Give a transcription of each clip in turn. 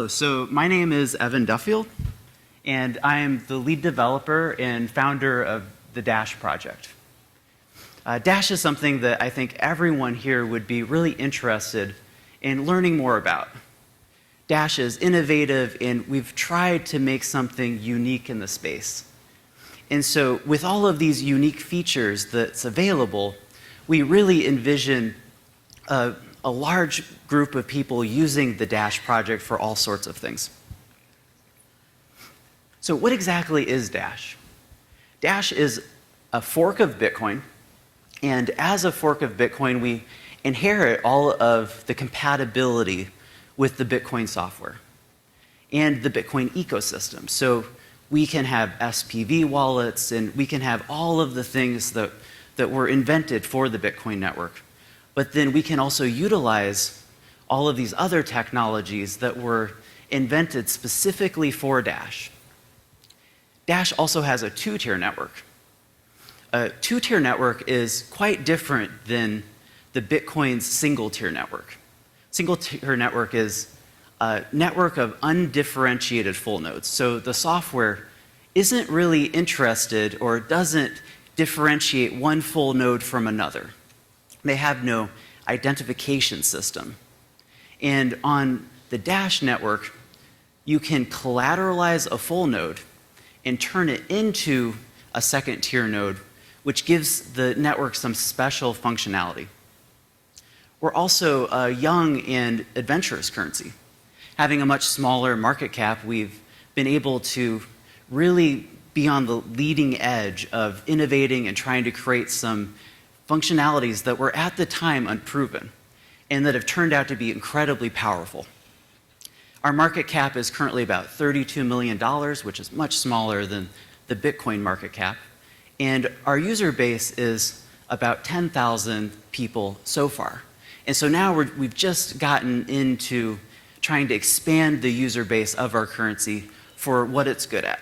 So my name is Evan Duffield, and I am the lead developer and founder of the Dash project. Dash is something that I think everyone here would be really interested in learning more about. Dash is innovative, and we've tried to make something unique in the space. And so with all of these unique features that's available, we really envision a large group of people using the Dash project for all sorts of things. So what exactly is Dash? Dash is a fork of Bitcoin, and as a fork of Bitcoin, we inherit all of the compatibility with the Bitcoin software and the Bitcoin ecosystem. So we can have SPV wallets, and we can have all of the things that were invented for the Bitcoin network. But then we can also utilize all of these other technologies that were invented specifically for Dash. Dash also has a two-tier network. A two-tier network is quite different than the Bitcoin's single-tier network. Single-tier network is a network of undifferentiated full nodes. So the software isn't really interested or doesn't differentiate one full node from another. They have no identification system. And on the Dash network, you can collateralize a full node and turn it into a second-tier node, which gives the network some special functionality. We're also a young and adventurous currency. Having a much smaller market cap, we've been able to really be on the leading edge of innovating and trying to create some functionalities that were at the time unproven and that have turned out to be incredibly powerful. Our market cap is currently about $32 million, which is much smaller than the Bitcoin market cap. And our user base is about 10,000 people so far. And so now we've just gotten into trying to expand the user base of our currency for what it's good at.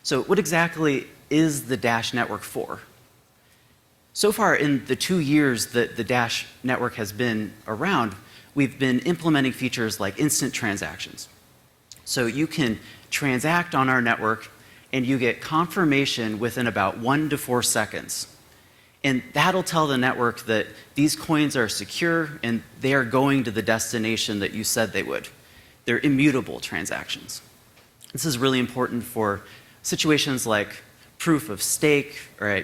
So what exactly is the Dash network for? So far in the 2 years that the Dash network has been around, we've been implementing features like instant transactions. So you can transact on our network and you get confirmation within about 1 to 4 seconds. And that'll tell the network that these coins are secure and they are going to the destination that you said they would. They're immutable transactions. This is really important for situations like proof of stake, or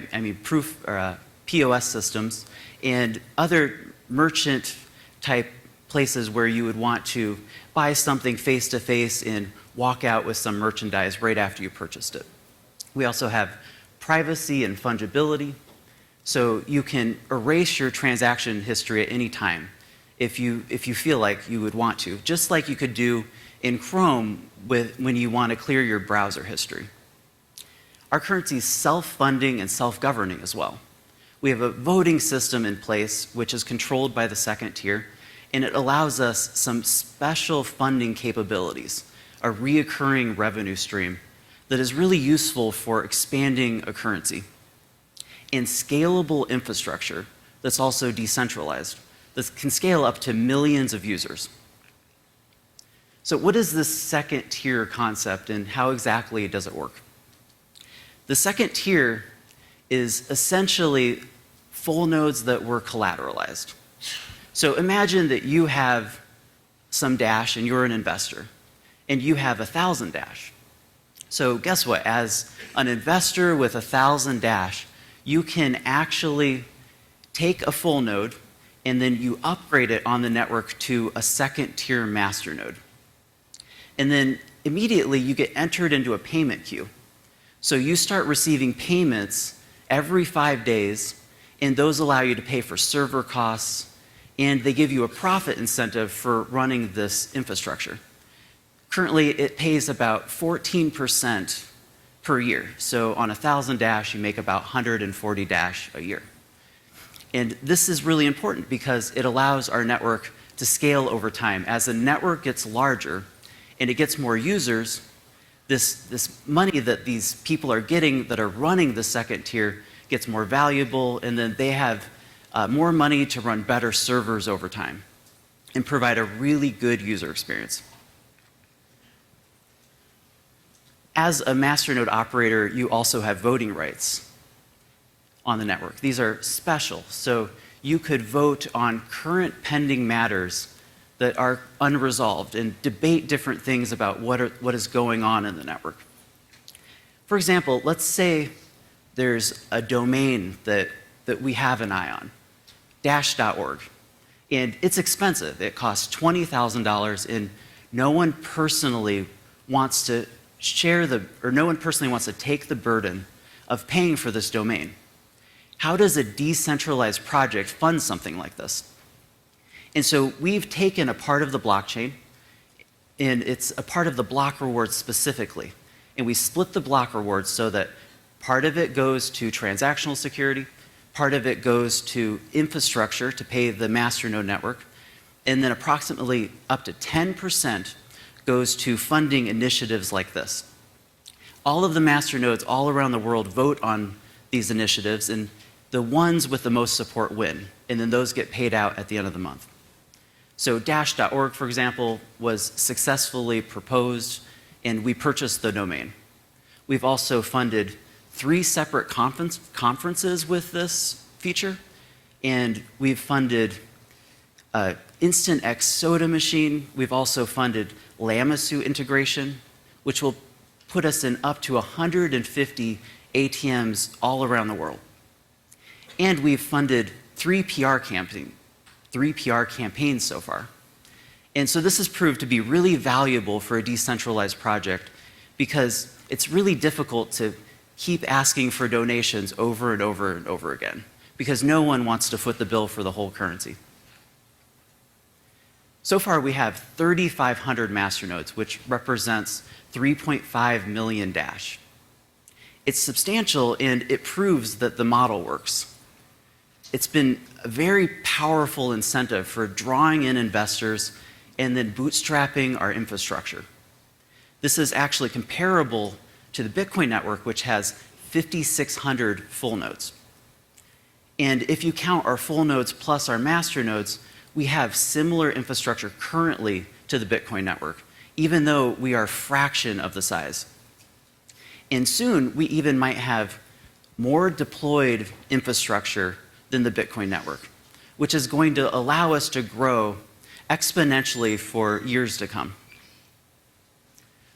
POS systems, and other merchant type places where you would want to buy something face-to-face and walk out with some merchandise right after you purchased it. We also have privacy and fungibility, so you can erase your transaction history at any time if you feel like you would want to, just like you could do in Chrome when you want to clear your browser history. Our currency is self-funding and self-governing as well. We have a voting system in place which is controlled by the second tier, and it allows us some special funding capabilities, a reoccurring revenue stream that is really useful for expanding a currency, and scalable infrastructure that's also decentralized, that can scale up to millions of users. So what is this second tier concept and how exactly does it work? The second tier is essentially full nodes that were collateralized. So imagine that you have some Dash and you're an investor, and you have 1,000 Dash. So guess what? As an investor with 1,000 Dash, you can actually take a full node and then you upgrade it on the network to a second tier master node. And then immediately you get entered into a payment queue. So you start receiving payments every 5 days, and those allow you to pay for server costs, and they give you a profit incentive for running this infrastructure. Currently, it pays about 14% per year. So on 1,000 Dash, you make about 140 Dash a year. And this is really important because it allows our network to scale over time. As the network gets larger and it gets more users, this money that these people are getting that are running the second tier gets more valuable, and then they have more money to run better servers over time and provide a really good user experience. As a masternode operator, you also have voting rights on the network. These are special, so you could vote on current pending matters that are unresolved and debate different things about what is going on in the network. For example, let's say there's a domain that we have an eye on, dash.org, and it's expensive. It costs $20,000, and no one personally wants to take the burden of paying for this domain. How does a decentralized project fund something like this? And so we've taken a part of the blockchain, and it's a part of the block reward specifically. And we split the block rewards so that part of it goes to transactional security, part of it goes to infrastructure to pay the masternode network, and then approximately up to 10% goes to funding initiatives like this. All of the masternodes all around the world vote on these initiatives, and the ones with the most support win, and then those get paid out at the end of the month. So dash.org, for example, was successfully proposed, and we purchased the domain. We've also funded 3 separate conferences with this feature, and we've funded Instant X soda machine. We've also funded Lamasu integration, which will put us in up to 150 ATMs all around the world. And we've funded 3 PR campaigns so far. And so this has proved to be really valuable for a decentralized project because it's really difficult to keep asking for donations over and over and over again because no one wants to foot the bill for the whole currency. So far, we have 3,500 masternodes, which represents 3.5 million Dash. It's substantial, and it proves that the model works. It's been a very powerful incentive for drawing in investors and then bootstrapping our infrastructure. This is actually comparable to the Bitcoin network, which has 5,600 full nodes. And if you count our full nodes plus our master nodes, we have similar infrastructure currently to the Bitcoin network, even though we are a fraction of the size. And soon, we even might have more deployed infrastructure than the Bitcoin network, which is going to allow us to grow exponentially for years to come.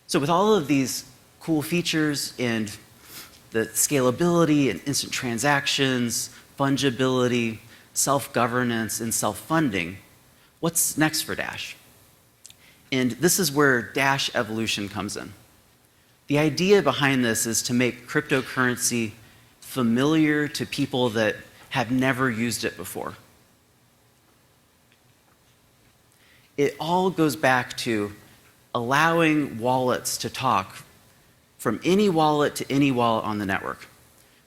So with all of these cool features and the scalability and instant transactions, fungibility, self-governance, and self-funding, what's next for Dash? And this is where Dash evolution comes in. The idea behind this is to make cryptocurrency familiar to people that have never used it before. It all goes back to allowing wallets to talk from any wallet to any wallet on the network.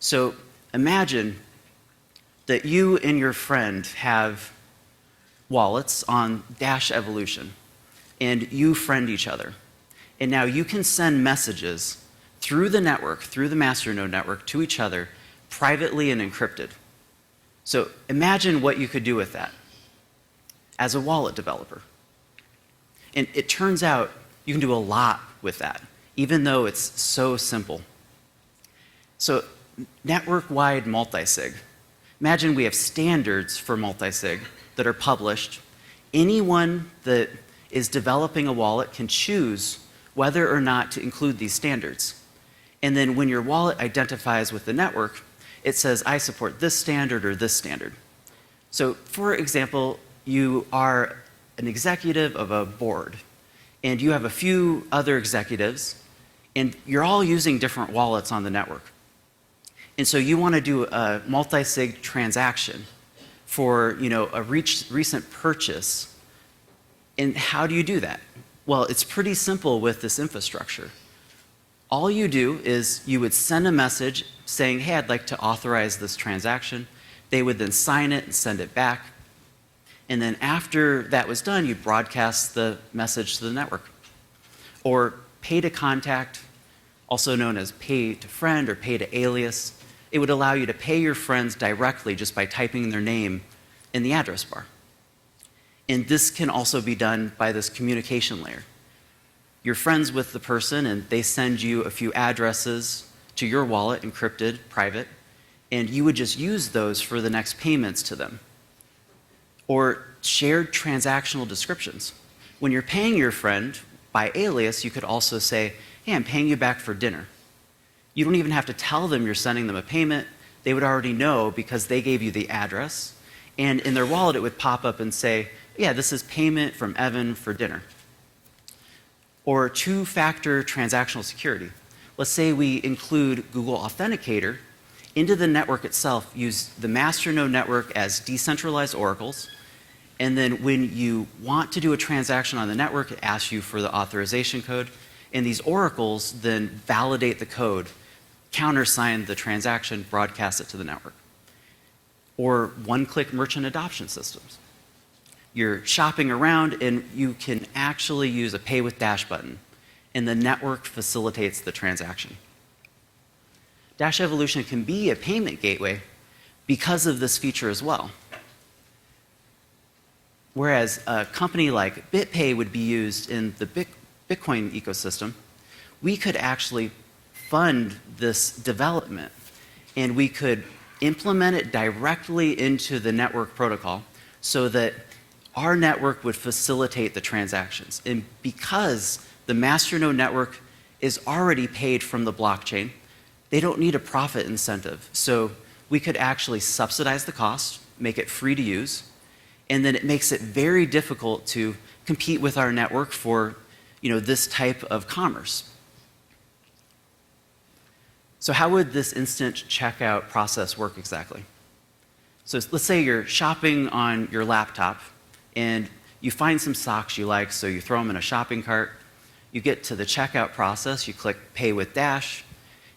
So imagine that you and your friend have wallets on Dash Evolution, and you friend each other. And now you can send messages through the network, through the masternode network, to each other, privately and encrypted. So imagine what you could do with that as a wallet developer. And it turns out you can do a lot with that, even though it's so simple. So network-wide multisig. Imagine we have standards for multisig that are published. Anyone that is developing a wallet can choose whether or not to include these standards. And then when your wallet identifies with the network, it says, I support this standard or this standard. So for example, you are an executive of a board, and you have a few other executives, and you're all using different wallets on the network. And so you want to do a multi-sig transaction for a recent purchase. And how do you do that? Well, it's pretty simple with this infrastructure. All you do is you would send a message saying, hey, I'd like to authorize this transaction. They would then sign it and send it back. And then after that was done, you'd broadcast the message to the network. Or pay to contact, also known as pay to friend or pay to alias. It would allow you to pay your friends directly just by typing their name in the address bar. And this can also be done by this communication layer. you're friends with the person and they send you a few addresses to your wallet, encrypted, private, and you would just use those for the next payments to them. Or shared transactional descriptions. When you're paying your friend by alias, you could also say, hey, I'm paying you back for dinner. You don't even have to tell them you're sending them a payment. They would already know because they gave you the address. And in their wallet, it would pop up and say, yeah, this is payment from Evan for dinner. Or two-factor transactional security. Let's say we include Google Authenticator into the network itself, use the masternode network as decentralized oracles, and then when you want to do a transaction on the network, it asks you for the authorization code, and these oracles then validate the code, countersign the transaction, broadcast it to the network. Or one-click merchant adoption systems. You're shopping around and you can actually use a Pay with Dash button, and the network facilitates the transaction. Dash Evolution can be a payment gateway because of this feature as well. Whereas a company like BitPay would be used in the Bitcoin ecosystem, we could actually fund this development and we could implement it directly into the network protocol so that our network would facilitate the transactions. And because the masternode network is already paid from the blockchain, they don't need a profit incentive. So we could actually subsidize the cost, make it free to use, and then it makes it very difficult to compete with our network for this type of commerce. So how would this instant checkout process work exactly? So let's say you're shopping on your laptop and you find some socks you like, so you throw them in a shopping cart. You get to the checkout process, you click Pay with Dash,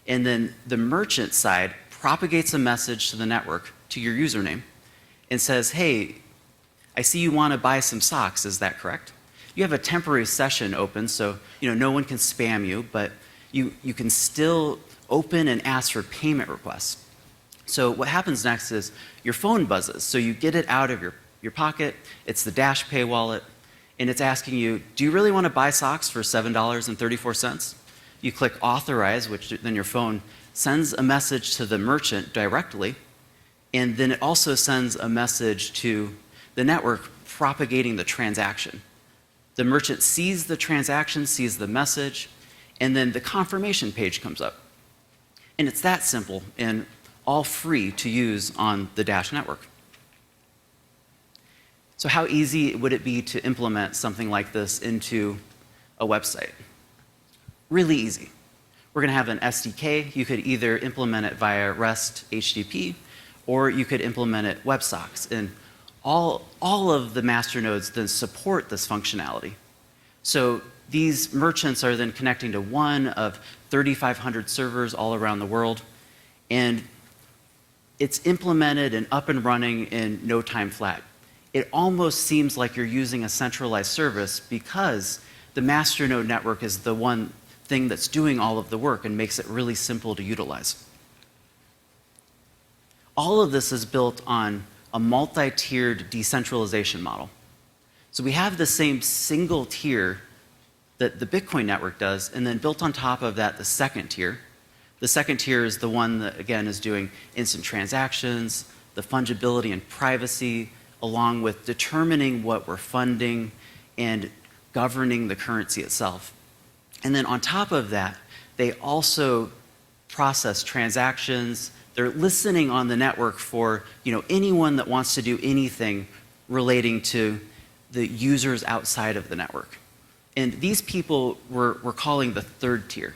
and then the merchant side propagates a message to the network, to your username, and says, hey, I see you want to buy some socks, is that correct? You have a temporary session open, so no one can spam you, but you can still open and ask for payment requests. So what happens next is your phone buzzes, so you get it out of your pocket, it's the Dash Pay wallet, and it's asking you, do you really want to buy socks for $7.34? You click authorize, which then your phone sends a message to the merchant directly, and then it also sends a message to the network propagating the transaction. The merchant sees the transaction, sees the message, and then the confirmation page comes up. And it's that simple and all free to use on the Dash network. So how easy would it be to implement something like this into a website? Really easy. We're going to have an SDK. You could either implement it via REST HTTP, or you could implement it WebSockets. And all of the masternodes then support this functionality. So these merchants are then connecting to one of 3,500 servers all around the world, and it's implemented and up and running in no time flat. It almost seems like you're using a centralized service because the masternode network is the one thing that's doing all of the work and makes it really simple to utilize. All of this is built on a multi-tiered decentralization model. So we have the same single tier that the Bitcoin network does, and then built on top of that, the second tier. The second tier is the one that, again, is doing instant transactions, the fungibility and privacy, along with determining what we're funding and governing the currency itself. And then on top of that, they also process transactions. They're listening on the network for anyone that wants to do anything relating to the users outside of the network. And these people we're calling the third tier.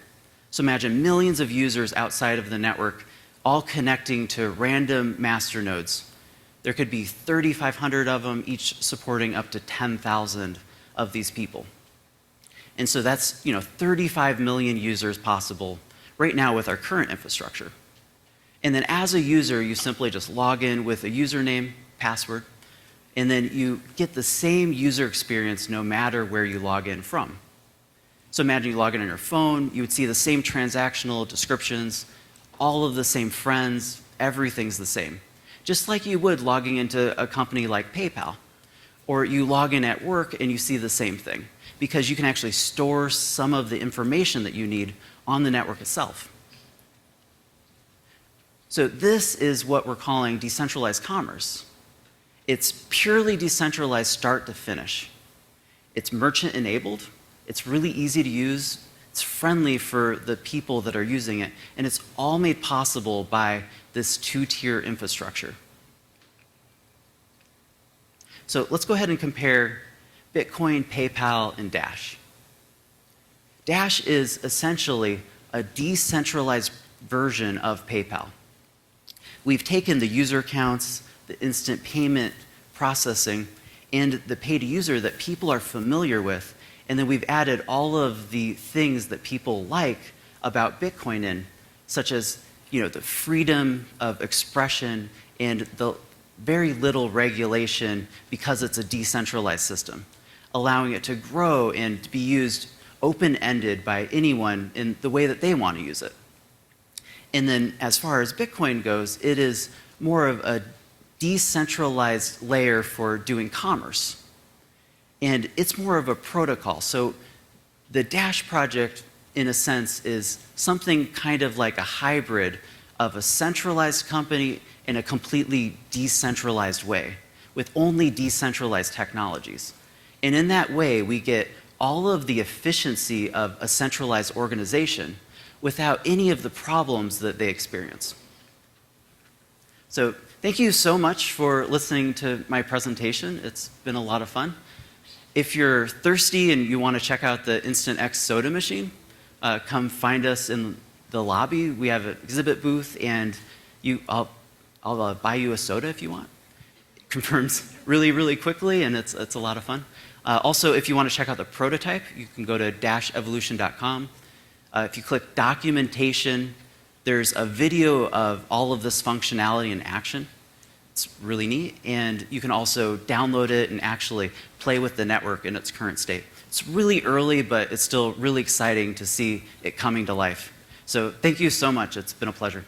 So imagine millions of users outside of the network all connecting to random masternodes. There could be 3,500 of them, each supporting up to 10,000 of these people. And so that's 35 million users possible right now with our current infrastructure. And then as a user, you simply just log in with a username, password, and then you get the same user experience no matter where you log in from. So imagine you log in on your phone, you would see the same transactional descriptions, all of the same friends, everything's the same. Just like you would logging into a company like PayPal. Or you log in at work and you see the same thing. because you can actually store some of the information that you need on the network itself. So this is what we're calling decentralized commerce. It's purely decentralized start to finish. It's merchant-enabled. It's really easy to use. It's friendly for the people that are using it. And it's all made possible by this two-tier infrastructure. So let's go ahead and compare Bitcoin, PayPal, and Dash. Dash is essentially a decentralized version of PayPal. We've taken the user accounts, the instant payment processing, and the pay-to-user that people are familiar with, and then we've added all of the things that people like about Bitcoin in, such as the freedom of expression and the very little regulation because it's a decentralized system, allowing it to grow and to be used open-ended by anyone in the way that they want to use it. And then as far as Bitcoin goes, it is more of a decentralized layer for doing commerce. And it's more of a protocol. So the Dash project, in a sense, is something kind of like a hybrid of a centralized company in a completely decentralized way, with only decentralized technologies. And in that way, we get all of the efficiency of a centralized organization without any of the problems that they experience. So thank you so much for listening to my presentation. It's been a lot of fun. If you're thirsty and you want to check out the Instant X soda machine, come find us in the lobby. We have an exhibit booth, and I'll buy you a soda if you want. It confirms really, really quickly, and it's a lot of fun. Also, if you want to check out the prototype, you can go to dashevolution.com. If you click documentation, there's a video of all of this functionality in action. It's really neat, and you can also download it and actually play with the network in its current state. It's really early, but it's still really exciting to see it coming to life. So thank you so much. It's been a pleasure.